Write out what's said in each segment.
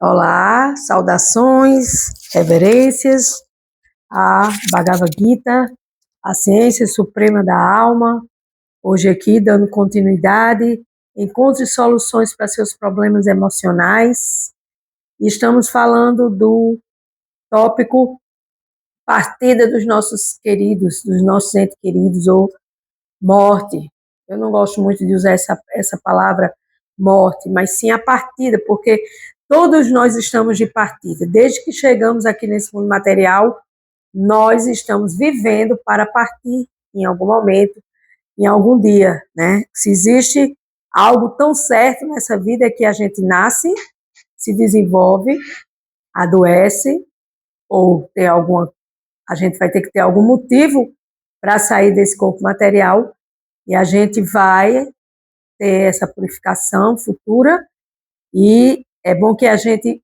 Olá, saudações, reverências à Bhagavad Gita, a ciência suprema da alma. Hoje aqui dando continuidade, encontre soluções para seus problemas emocionais. E estamos falando do tópico partida dos nossos queridos, dos nossos entes queridos, ou morte. Eu não gosto muito de usar essa palavra morte, mas sim a partida, porque todos nós estamos de partida. Desde que chegamos aqui nesse mundo material, nós estamos vivendo para partir em algum momento, em algum dia, né? Se existe algo tão certo nessa vida é que a gente nasce, se desenvolve, adoece, ou tem alguma, a gente vai ter que ter algum motivo para sair desse corpo material, e a gente vai ter essa purificação futura, e é bom que a gente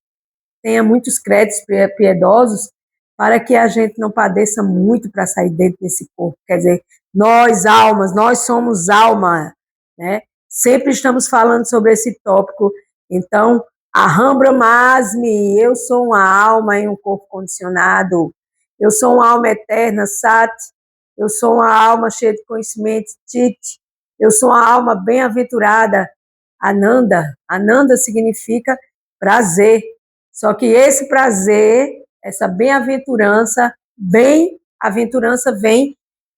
tenha muitos créditos piedosos para que a gente não padeça muito para sair dentro desse corpo. Quer dizer, nós, almas, nós somos alma, né? Sempre estamos falando sobre esse tópico. Então, Aham Brahmasmi, eu sou uma alma em um corpo condicionado, eu sou uma alma eterna, Sat, eu sou uma alma cheia de conhecimento, Chit, eu sou uma alma bem-aventurada, Ananda. Ananda significa prazer. Só que esse prazer, essa bem-aventurança vem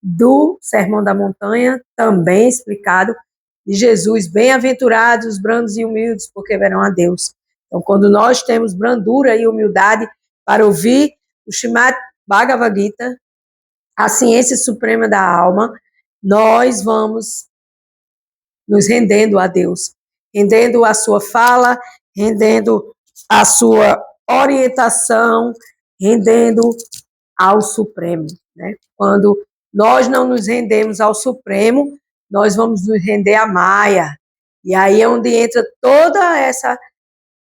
do Sermão da Montanha, também explicado, de Jesus. Bem-aventurados os brandos e humildes, porque verão a Deus. Então, quando nós temos brandura e humildade para ouvir o Srimad Bhagavad Gita, a ciência suprema da alma, nós vamos nos rendendo a Deus, rendendo a sua fala, rendendo a sua orientação, rendendo ao Supremo, né? Quando nós não nos rendemos ao Supremo, nós vamos nos render à Maya. E aí é onde entra toda essa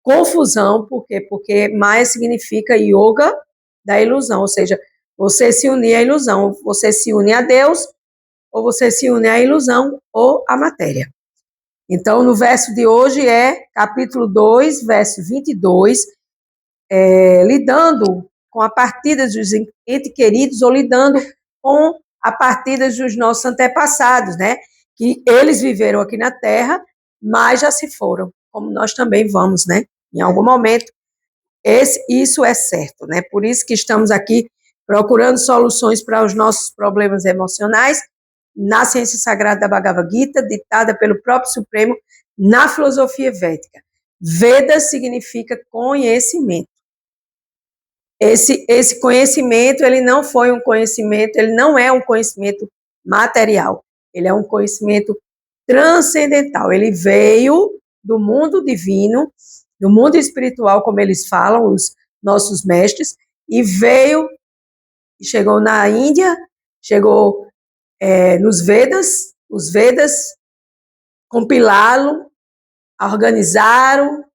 confusão, por quê? Porque Maya significa yoga da ilusão, ou seja, você se unir à ilusão, você se une a Deus, ou você se une à ilusão ou à matéria. Então, no verso de hoje é capítulo 2, verso 22, lidando com a partida dos entes queridos ou lidando com a partida dos nossos antepassados, né? Que eles viveram aqui na Terra, mas já se foram, como nós também vamos, né? Em algum momento, isso é certo, né? Por isso que estamos aqui procurando soluções para os nossos problemas emocionais, na ciência sagrada da Bhagavad Gita, ditada pelo próprio Supremo, na filosofia védica. Veda significa conhecimento. Esse conhecimento, ele não foi um conhecimento, ele não é um conhecimento material, ele é um conhecimento transcendental. Ele veio do mundo divino, do mundo espiritual, como eles falam, os nossos mestres, e veio, chegou na Índia, chegou nos Vedas, os Vedas compilaram, organizaram,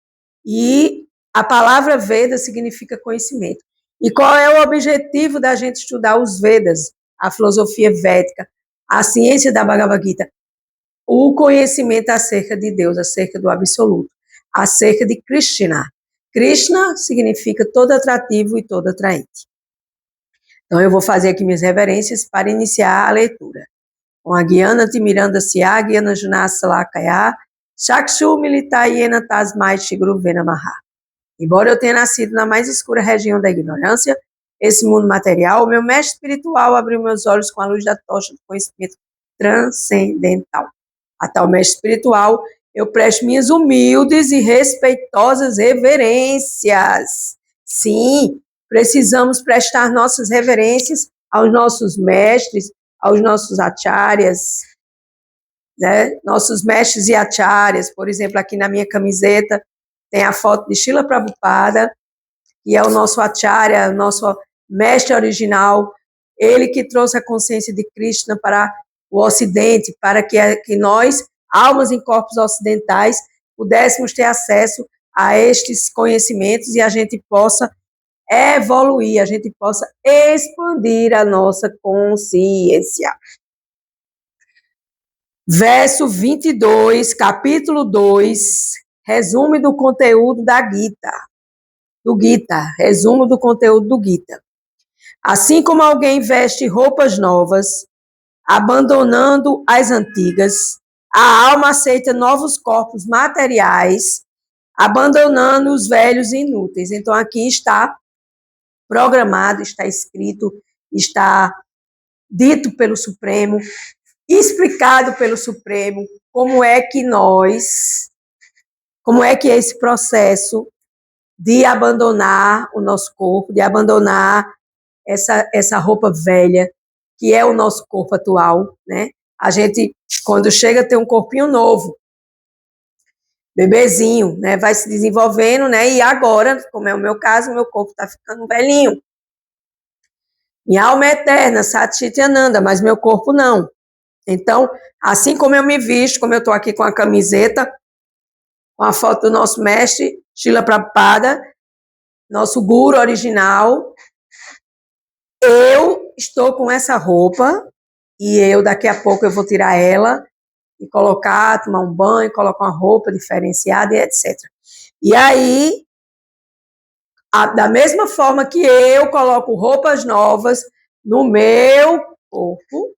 e a palavra Veda significa conhecimento. E qual é o objetivo da gente estudar os Vedas, a filosofia védica, a ciência da Bhagavad Gita? O conhecimento acerca de Deus, acerca do absoluto, acerca de Krishna. Krishna significa todo atrativo e todo atraente. Então, eu vou fazer aqui minhas reverências para iniciar a leitura. Com a Gyana Timiranda Sya, Gyana Junasa Lakaya, Chakshu Militayena Tasmai Shiguru Venamaha. Embora eu tenha nascido na mais escura região da ignorância, esse mundo material, o meu mestre espiritual abriu meus olhos com a luz da tocha do conhecimento transcendental. A tal mestre espiritual, eu presto minhas humildes e respeitosas reverências. Sim, precisamos prestar nossas reverências aos nossos mestres, aos nossos acharyas, né? Nossos mestres e acharyas. Por exemplo, aqui na minha camiseta tem a foto de Srila Prabhupada, que é o nosso acharya, o nosso mestre original, ele que trouxe a consciência de Krishna para o Ocidente, para que nós, almas em corpos ocidentais, pudéssemos ter acesso a estes conhecimentos e a gente possa evoluir, a gente possa expandir a nossa consciência. Verso 22, capítulo 2, resumo do conteúdo da Gita. do Gita, resumo do conteúdo do Gita. Assim como alguém veste roupas novas, abandonando as antigas, a alma aceita novos corpos materiais, abandonando os velhos e inúteis. Então, aqui está programado, está escrito, está dito pelo Supremo, explicado pelo Supremo, como é que é esse processo de abandonar o nosso corpo, de abandonar essa roupa velha, que é o nosso corpo atual, né? A gente, quando chega a ter um corpinho novo, bebezinho, né, vai se desenvolvendo, né? E agora, como é o meu caso, meu corpo está ficando velhinho. Minha alma é eterna, Sat Ananda, mas meu corpo não. Então, assim como eu me visto, como eu estou aqui com a camiseta, com a foto do nosso mestre, Srila Prabhupada, nosso guru original, eu estou com essa roupa e daqui a pouco eu vou tirar ela e colocar, tomar um banho, colocar uma roupa diferenciada e etc. E aí, da mesma forma que eu coloco roupas novas no meu corpo,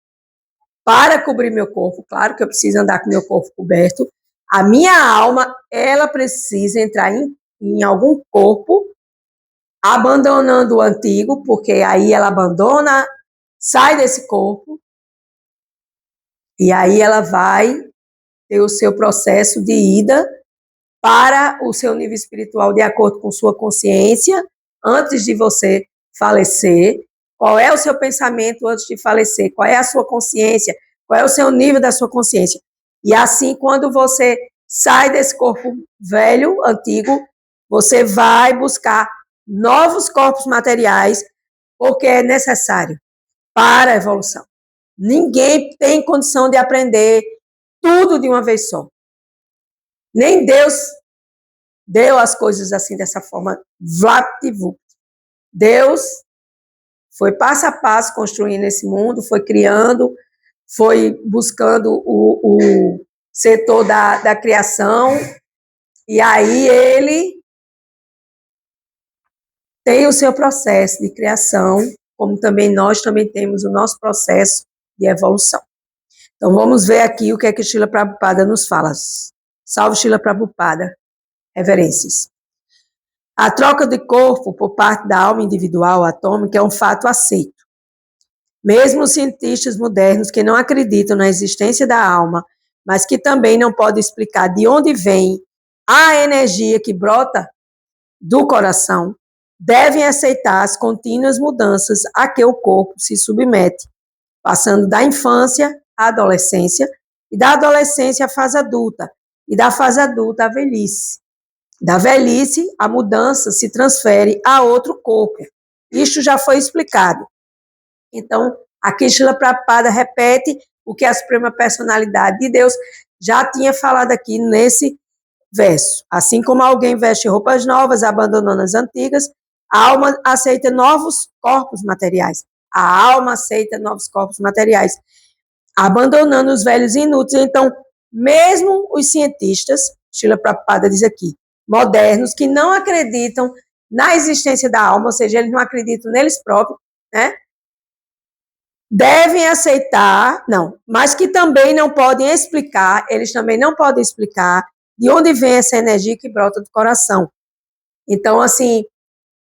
para cobrir meu corpo, claro que eu preciso andar com meu corpo coberto, a minha alma, ela precisa entrar em algum corpo, abandonando o antigo, porque aí ela abandona, sai desse corpo, e aí ela vai ter o seu processo de ida para o seu nível espiritual de acordo com sua consciência, antes de você falecer. Qual é o seu pensamento antes de falecer? Qual é a sua consciência? Qual é o seu nível da sua consciência? E assim, quando você sai desse corpo velho, antigo, você vai buscar novos corpos materiais, porque é necessário para a evolução. Ninguém tem condição de aprender tudo de uma vez só. Nem Deus deu as coisas assim, dessa forma, vlaptivu. Deus foi passo a passo construindo esse mundo, foi criando, foi buscando o setor da criação, e aí ele tem o seu processo de criação, como também nós também temos o nosso processo de evolução. Então, vamos ver aqui o que é que Srila Prabhupada nos fala. Salve Srila Prabhupada. Reverências. A troca de corpo por parte da alma individual atômica é um fato aceito. Mesmo os cientistas modernos que não acreditam na existência da alma, mas que também não podem explicar de onde vem a energia que brota do coração, devem aceitar as contínuas mudanças a que o corpo se submete, passando da infância à adolescência, e da adolescência à fase adulta, e da fase adulta à velhice. Da velhice, a mudança se transfere a outro corpo. Isto já foi explicado. Então, aqui Srila Prabhupada repete o que a Suprema Personalidade de Deus já tinha falado aqui nesse verso. Assim como alguém veste roupas novas, abandonando as antigas, a alma aceita novos corpos materiais. A alma aceita novos corpos materiais, abandonando os velhos e inúteis. Então, mesmo os cientistas, Srila Prabhupada diz aqui, modernos, que não acreditam na existência da alma, ou seja, eles não acreditam neles próprios, né? Devem aceitar, não, mas que também não podem explicar, eles também não podem explicar de onde vem essa energia que brota do coração. Então, assim,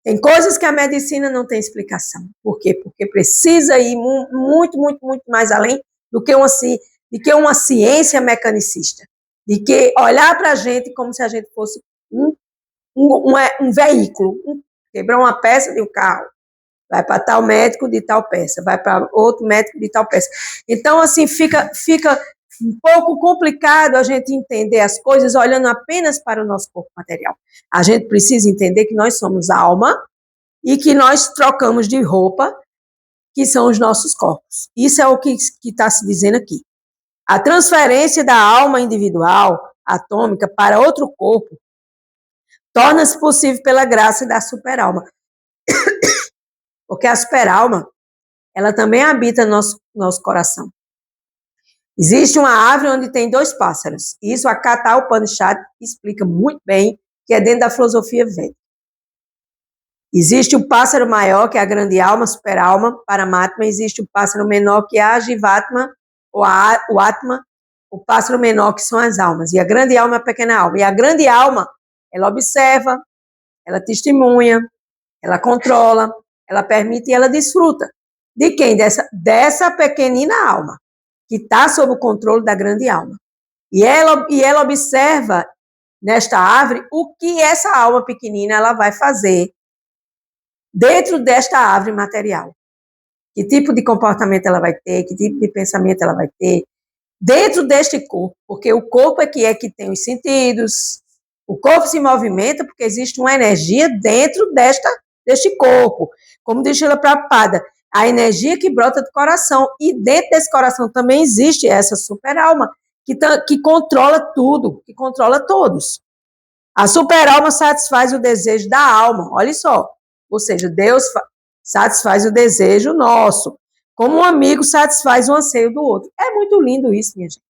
tem coisas que a medicina não tem explicação. Por quê? Porque precisa ir muito, muito, muito mais além do que uma ciência mecanicista. De que olhar para a gente como se a gente fosse um veículo. Quebrou uma peça de um carro, vai para tal médico de tal peça, vai para outro médico de tal peça. Então, assim, fica um pouco complicado a gente entender as coisas olhando apenas para o nosso corpo material. A gente precisa entender que nós somos alma e que nós trocamos de roupa, que são os nossos corpos. Isso é o que está se dizendo aqui. A transferência da alma individual, atômica, para outro corpo, torna-se possível pela graça da superalma. Porque a superalma, ela também habita no nosso coração. Existe uma árvore onde tem 2 pássaros. Isso a Katha Upanishad explica muito bem, que é dentro da filosofia védica. Existe o pássaro maior, que é a grande alma, super-alma, Paramatma. Existe o pássaro menor, que é a Jivatma, ou o Atma. O pássaro menor, que são as almas. E a grande alma é a pequena alma. E a grande alma, ela observa, ela testemunha, ela controla, ela permite e ela desfruta. De quem? Dessa pequenina alma, que está sob o controle da grande alma. E ela observa nesta árvore o que essa alma pequenina ela vai fazer dentro desta árvore material. Que tipo de comportamento ela vai ter, que tipo de pensamento ela vai ter dentro deste corpo, porque o corpo é que tem os sentidos, o corpo se movimenta porque existe uma energia dentro deste corpo. Como diz Srila Prabhupada, a energia que brota do coração, e dentro desse coração também existe essa super-alma, que controla tudo, que controla todos. A super-alma satisfaz o desejo da alma, olha só. Ou seja, Deus satisfaz o desejo nosso, como um amigo satisfaz o anseio do outro. É muito lindo isso, minha gente.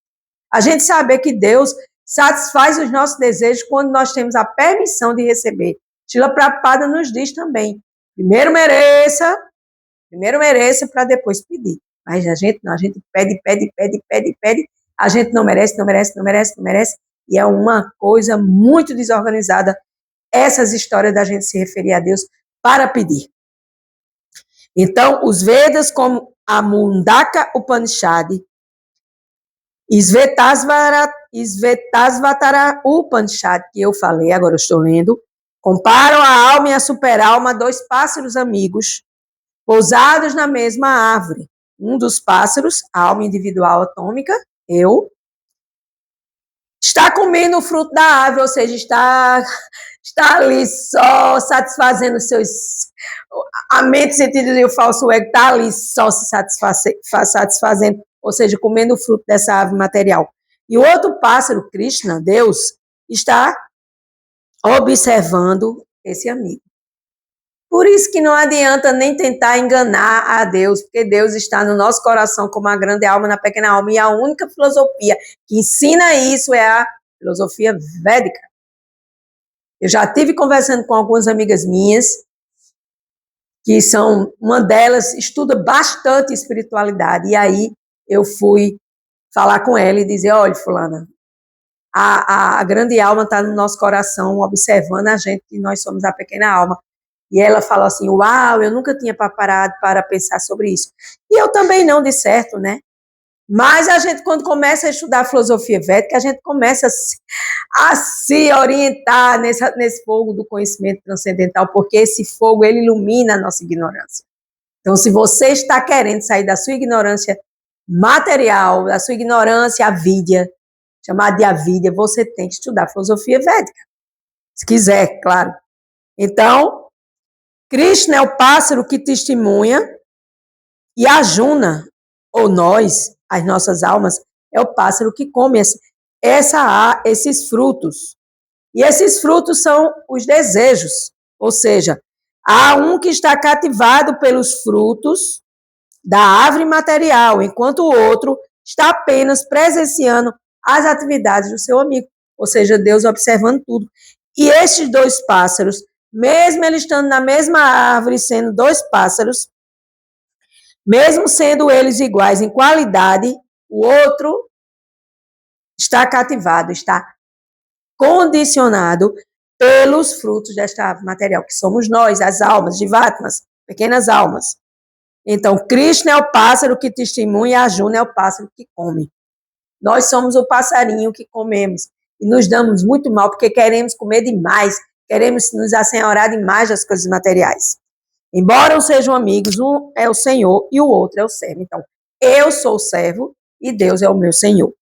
A gente saber que Deus satisfaz os nossos desejos quando nós temos a permissão de receber. Srila Prabhupada nos diz também, primeiro mereça para depois pedir. Mas a gente não, a gente pede, a gente não merece, e é uma coisa muito desorganizada essas histórias da gente se referir a Deus para pedir. Então, os Vedas, como a Mundaka Upanishad, Svetasvatara Upanishad, que eu falei, agora eu estou lendo, comparam a alma e a super-alma a dois pássaros amigos, pousados na mesma árvore. Um dos pássaros, a alma individual atômica, eu, está comendo o fruto da árvore, ou seja, está ali só satisfazendo seus... A mente, sentido e o falso ego está ali só se satisfazendo, ou seja, comendo o fruto dessa árvore material. E o outro pássaro, Krishna, Deus, está observando esse amigo. Por isso que não adianta nem tentar enganar a Deus, porque Deus está no nosso coração como a grande alma na pequena alma, e a única filosofia que ensina isso é a filosofia védica. Eu já estive conversando com algumas amigas minhas, que uma delas estuda bastante espiritualidade, e aí eu fui falar com ela e dizer, olha, fulana, a grande alma está no nosso coração, observando a gente, que nós somos a pequena alma. E ela falou assim, uau, eu nunca tinha parado para pensar sobre isso. E eu também não, de certo, né? Mas a gente, quando começa a estudar filosofia védica, a gente começa a se orientar nesse fogo do conhecimento transcendental, porque esse fogo, ele ilumina a nossa ignorância. Então, se você está querendo sair da sua ignorância material, da sua ignorância avídia, chamada de avídia, você tem que estudar filosofia védica. Se quiser, claro. Então, Krishna é o pássaro que testemunha, e a Juna, ou nós, as nossas almas, é o pássaro que come esses frutos. E esses frutos são os desejos, ou seja, há um que está cativado pelos frutos da árvore material, enquanto o outro está apenas presenciando as atividades do seu amigo, ou seja, Deus observando tudo. E estes dois pássaros, mesmo eles estando na mesma árvore, sendo dois pássaros, mesmo sendo eles iguais em qualidade, o outro está cativado, está condicionado pelos frutos desta árvore material, que somos nós, as almas, Jivatmas, pequenas almas. Então, Krishna é o pássaro que testemunha, e a Juna é o pássaro que come. Nós somos o passarinho que comemos e nos damos muito mal porque queremos comer demais, queremos nos assenhorar demais das coisas materiais. Embora sejam amigos, um é o Senhor e o outro é o servo. Então, eu sou o servo e Deus é o meu Senhor.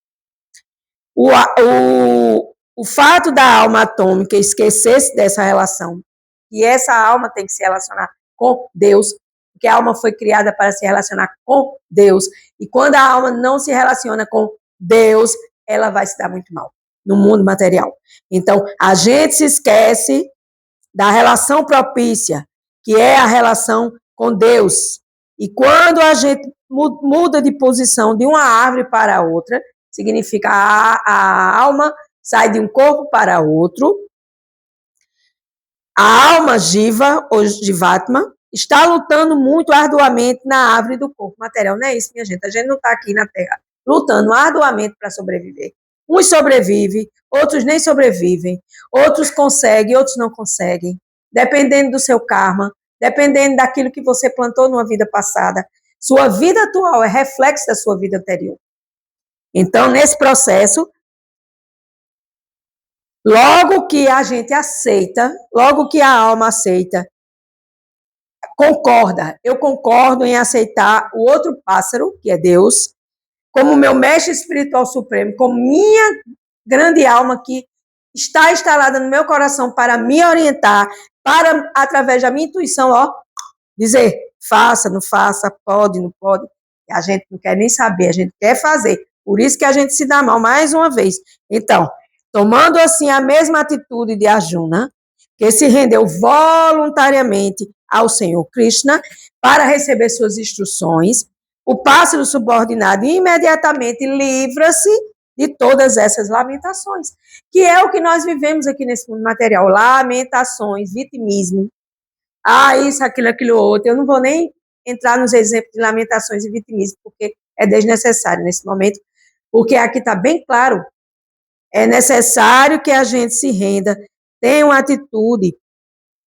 O fato da alma atômica esquecer-se dessa relação, e essa alma tem que se relacionar com Deus, porque a alma foi criada para se relacionar com Deus, e quando a alma não se relaciona com Deus, ela vai se dar muito mal no mundo material. Então, a gente se esquece da relação propícia, que é a relação com Deus. E quando a gente muda de posição de uma árvore para outra, significa a alma sai de um corpo para outro, A alma Jiva, ou Jivatma, está lutando muito arduamente na árvore do corpo material. Não é isso, minha gente. A gente não está aqui na Terra lutando arduamente para sobreviver. Uns sobrevivem, outros nem sobrevivem, outros conseguem, outros não conseguem. Dependendo do seu karma, dependendo daquilo que você plantou numa vida passada. Sua vida atual é reflexo da sua vida anterior. Então, nesse processo, logo que a gente aceita, logo que a alma aceita, concorda, eu concordo em aceitar o outro pássaro, que é Deus, como meu mestre espiritual supremo, como minha grande alma que está instalada no meu coração para me orientar, para, através da minha intuição, dizer, faça, não faça, pode, não pode. A gente não quer nem saber, a gente quer fazer. Por isso que a gente se dá mal mais uma vez. Então, tomando assim a mesma atitude de Arjuna, que se rendeu voluntariamente ao Senhor Krishna para receber suas instruções, o pássaro subordinado imediatamente livra-se de todas essas lamentações, que é o que nós vivemos aqui nesse mundo material, lamentações, vitimismo, isso, aquilo outro. Eu não vou nem entrar nos exemplos de lamentações e vitimismo, porque é desnecessário nesse momento, porque aqui está bem claro, é necessário que a gente se renda, tenha uma atitude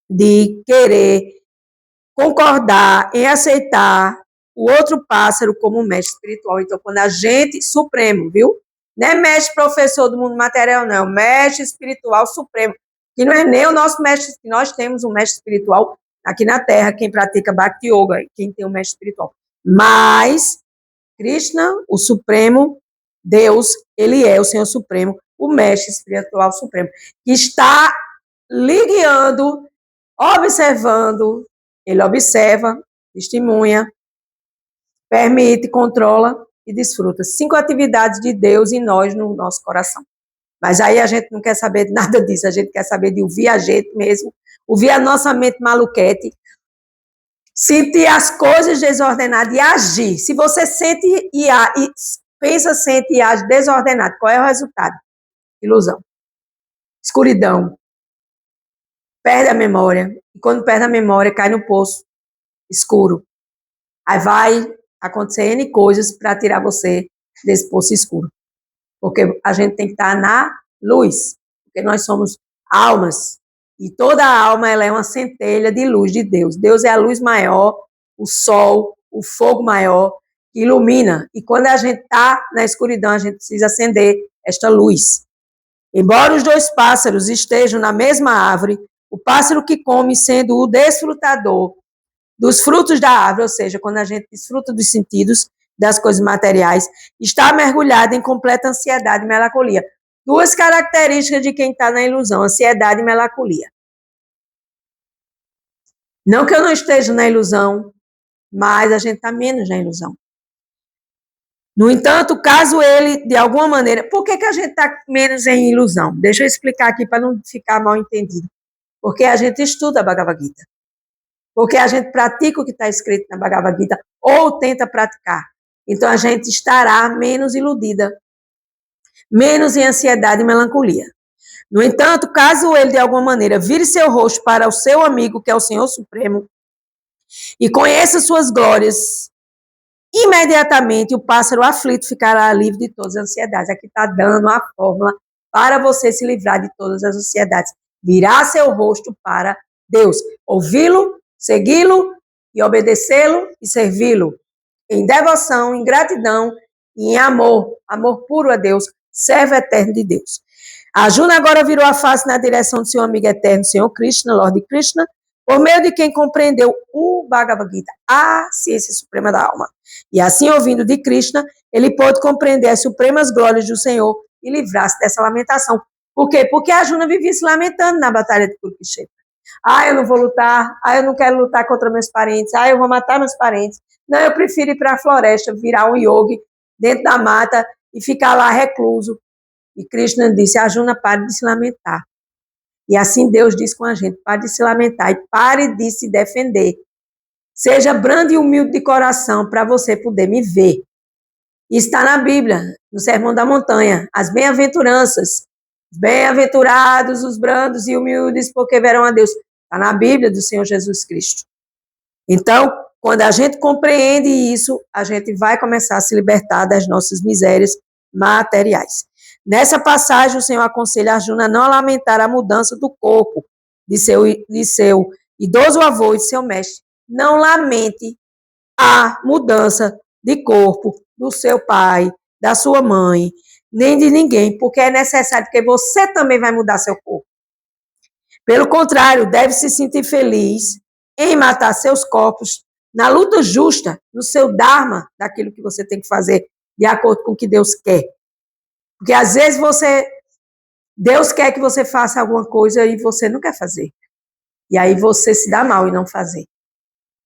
de querer concordar em aceitar o outro pássaro como mestre espiritual. Então, quando a gente, supremo, viu? Não é mestre professor do mundo material, não, mestre espiritual supremo, que não é nem o nosso mestre, que nós temos um mestre espiritual aqui na Terra, quem pratica Bhakti Yoga, quem tem um mestre espiritual. Mas, Krishna, o Supremo, Deus, ele é o Senhor Supremo, o mestre espiritual supremo, que está lhe guiando, observando, ele observa, testemunha, permite, controla e desfruta. 5 atividades de Deus em nós, no nosso coração. Mas aí a gente não quer saber de nada disso, a gente quer saber de ouvir a gente mesmo, ouvir a nossa mente maluquete, sentir as coisas desordenadas e agir. Se você sente e pensa, sente e age desordenado, qual é o resultado? Ilusão. Escuridão. Perde a memória. E quando perde a memória, cai no poço escuro. Aí vai acontecer N coisas para tirar você desse poço escuro. Porque a gente tem que estar na luz. Porque nós somos almas. E toda alma ela é uma centelha de luz de Deus. Deus é a luz maior, o sol, o fogo maior, que ilumina. E quando a gente está na escuridão, a gente precisa acender esta luz. Embora os 2 pássaros estejam na mesma árvore, o pássaro que come sendo o desfrutador dos frutos da árvore, ou seja, quando a gente desfruta dos sentidos, das coisas materiais, está mergulhado em completa ansiedade e melancolia. 2 características de quem está na ilusão, ansiedade e melancolia. Não que eu não esteja na ilusão, mas a gente está menos na ilusão. No entanto, caso ele, de alguma maneira... Por que a gente está menos em ilusão? Deixa eu explicar aqui para não ficar mal entendido. Porque a gente estuda a Bhagavad Gita. Porque a gente pratica o que está escrito na Bhagavad Gita ou tenta praticar. Então, a gente estará menos iludida, menos em ansiedade e melancolia. No entanto, caso ele, de alguma maneira, vire seu rosto para o seu amigo, que é o Senhor Supremo, e conheça suas glórias, imediatamente o pássaro aflito ficará livre de todas as ansiedades. Aqui está dando a fórmula para você se livrar de todas as ansiedades. Virar seu rosto para Deus. Ouvi-lo, segui-lo e obedecê-lo e servi-lo. Em devoção, em gratidão e em amor. Amor puro a Deus. Servo eterno de Deus. Arjuna agora virou a face na direção do seu amigo eterno, Senhor Krishna, Lorde Krishna, por meio de quem compreendeu o Bhagavad Gita, a ciência suprema da alma. E assim, ouvindo de Krishna, ele pôde compreender as supremas glórias do Senhor e livrar-se dessa lamentação. Por quê? Porque Arjuna vivia se lamentando na batalha de Kurukshetra. Eu não vou lutar, eu não quero lutar contra meus parentes, eu vou matar meus parentes. Não, eu prefiro ir para a floresta, virar um yogi dentro da mata e ficar lá recluso. E Krishna disse, Arjuna, pare de se lamentar. E assim Deus diz com a gente, pare de se lamentar e pare de se defender. Seja brando e humilde de coração para você poder me ver. Isso está na Bíblia, no Sermão da Montanha, as bem-aventuranças. Bem-aventurados os brandos e humildes, porque verão a Deus. Está na Bíblia do Senhor Jesus Cristo. Então, quando a gente compreende isso, a gente vai começar a se libertar das nossas misérias materiais. Nessa passagem, o Senhor aconselha Arjuna a não lamentar a mudança do corpo de seu idoso avô e de seu mestre. Não lamente a mudança de corpo do seu pai, da sua mãe, nem de ninguém, porque é necessário que você também vai mudar seu corpo. Pelo contrário, deve se sentir feliz em matar seus corpos na luta justa, no seu dharma, daquilo que você tem que fazer de acordo com o que Deus quer. Porque às vezes Deus quer que você faça alguma coisa e você não quer fazer. E aí você se dá mal em não fazer.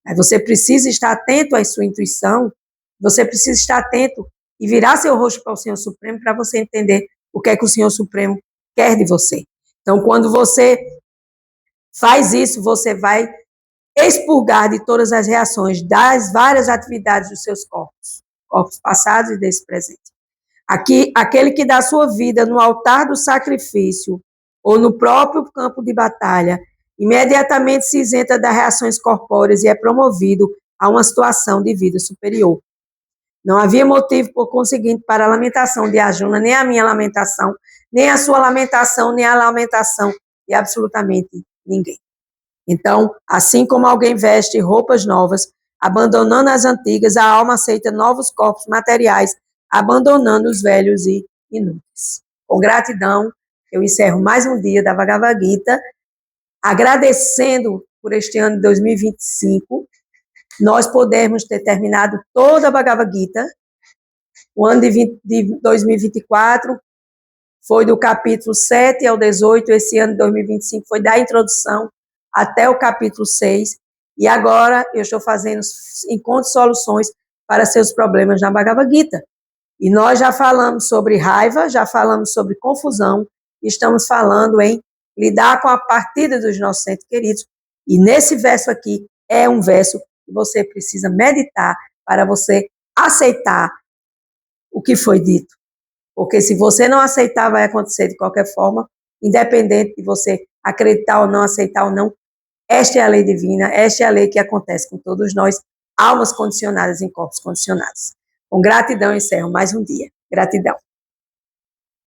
Aí você precisa estar atento à sua intuição, você precisa estar atento e virar seu rosto para o Senhor Supremo para você entender o que é que o Senhor Supremo quer de você. Então, quando você faz isso, você vai expurgar de todas as reações das várias atividades dos seus corpos passados e desse presente. Aqui, aquele que dá sua vida no altar do sacrifício ou no próprio campo de batalha, imediatamente se isenta das reações corpóreas e é promovido a uma situação de vida superior. Não havia motivo, por conseguinte, para a lamentação de Arjuna, nem a minha lamentação, nem a sua lamentação, nem a lamentação de absolutamente ninguém. Então, assim como alguém veste roupas novas, abandonando as antigas, a alma aceita novos corpos materiais, abandonando os velhos e inúteis. Com gratidão, eu encerro mais um dia da Bhagavad Gita, agradecendo por este ano de 2025, nós podemos ter terminado toda a Bhagavad Gita. O ano de 2024 foi do capítulo 7 ao 18, esse ano de 2025 foi da introdução até o capítulo 6, e agora eu estou fazendo encontros e soluções para seus problemas na Bhagavad Gita. E nós já falamos sobre raiva, já falamos sobre confusão, estamos falando em lidar com a partida dos nossos entes queridos, e nesse verso aqui é um verso que você precisa meditar para você aceitar o que foi dito. Porque se você não aceitar, vai acontecer de qualquer forma, independente de você acreditar ou não, aceitar ou não. Esta é a lei divina, esta é a lei que acontece com todos nós, almas condicionadas em corpos condicionados. Com gratidão, encerro mais um dia. Gratidão.